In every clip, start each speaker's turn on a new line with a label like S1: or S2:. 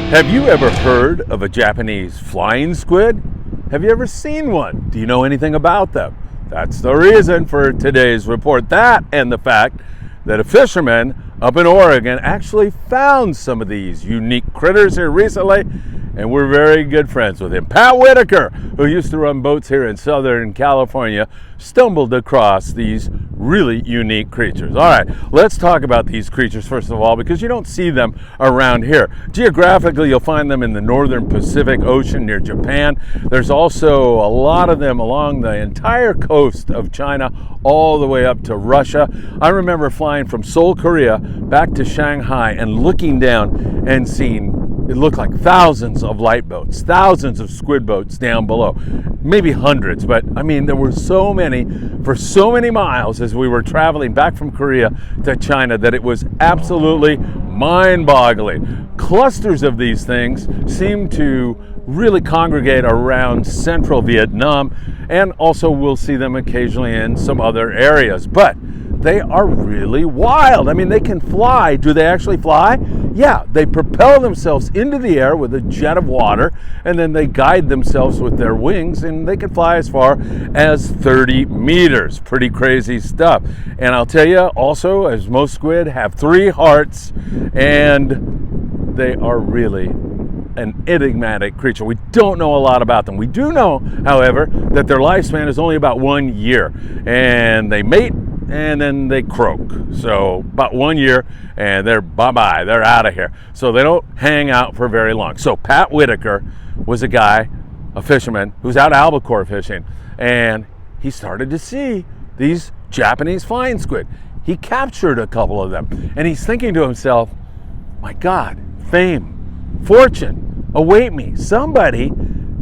S1: Have you ever heard of a Japanese flying squid? Have you ever seen one? Do you know anything about them? That's the reason for today's report. That and the fact that a fisherman up in Oregon actually found some of these unique critters here recently, and we're very good friends with him. Pat Whitaker, who used to run boats here in Southern California, stumbled across these really unique creatures. All right, let's talk about these creatures first of all, because you don't see them around here. Geographically, you'll find them in the northern Pacific Ocean near Japan. There's also a lot of them along the entire coast of China, all the way up to Russia. I remember flying from Seoul, Korea, back to Shanghai and looking down and seeing it looked like thousands of light boats, thousands of squid boats down below, maybe hundreds, but I mean, there were so many for so many miles as we were traveling back from Korea to China that it was absolutely mind-boggling. Clusters of these things seem to really congregate around central Vietnam, and also we'll see them occasionally in some other areas, but they are really wild. I mean, they can fly. Do they actually fly? Yeah, they propel themselves into the air with a jet of water, and then they guide themselves with their wings, and they can fly as far as 30 meters. Pretty crazy stuff. And I'll tell you also, as most squid have 3 hearts, and they are really an enigmatic creature. We don't know a lot about them. We do know, however, that their lifespan is only about 1 year, and they mate and then they croak. So about 1 year and they're bye-bye, they're out of here. So they don't hang out for very long. So Pat Whitaker was a guy, a fisherman, who's out albacore fishing, and he started to see these Japanese flying squid. He captured a couple of them, and he's thinking to himself, my God, fame, fortune await me. Somebody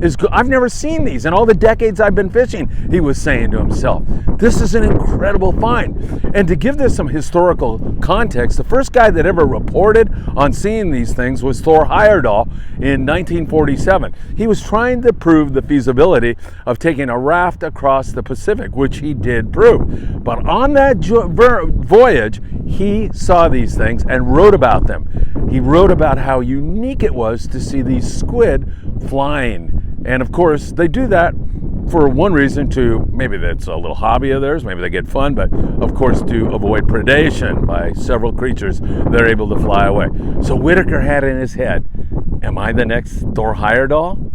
S1: is I've never seen these in all the decades I've been fishing, he was saying to himself. This is an incredible find. And to give this some historical context, the first guy that ever reported on seeing these things was Thor Heyerdahl in 1947. He was trying to prove the feasibility of taking a raft across the Pacific, which he did prove. But on that voyage, he saw these things and wrote about them. He wrote about how unique it was to see these squid flying. And of course, they do that for one reason, to maybe that's a little hobby of theirs, maybe they get fun, but of course to avoid predation by several creatures, they're able to fly away. So Whitaker had in his head, am I the next Thor Heyerdahl?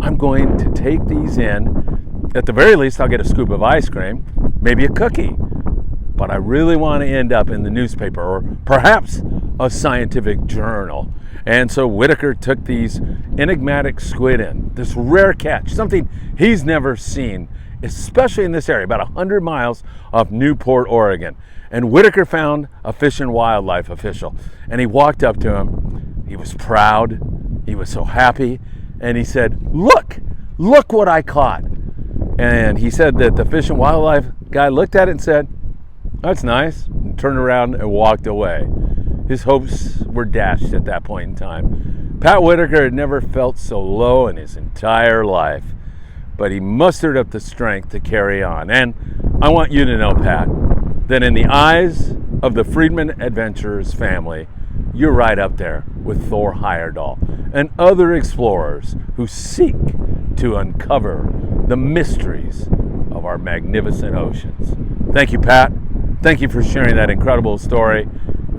S1: I'm going to take these in. At the very least, I'll get a scoop of ice cream, maybe a cookie. But I really want to end up in the newspaper or perhaps a scientific journal. And so Whitaker took these enigmatic squid in, this rare catch, something he's never seen, especially in this area, about 100 miles off Newport, Oregon. And Whitaker found a Fish and Wildlife official, and he walked up to him. He was proud, he was so happy, and he said, look what I caught. And he said that the Fish and Wildlife guy looked at it and said, that's nice, and turned around and walked away. His hopes were dashed at that point in time. Pat Whitaker had never felt so low in his entire life, but he mustered up the strength to carry on. And I want you to know, Pat, that in the eyes of the Friedman adventurers family, you're right up there with Thor Heyerdahl and other explorers who seek to uncover the mysteries of our magnificent oceans. Thank you, Pat. Thank you for sharing that incredible story.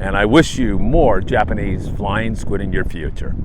S1: And I wish you more Japanese flying squid in your future.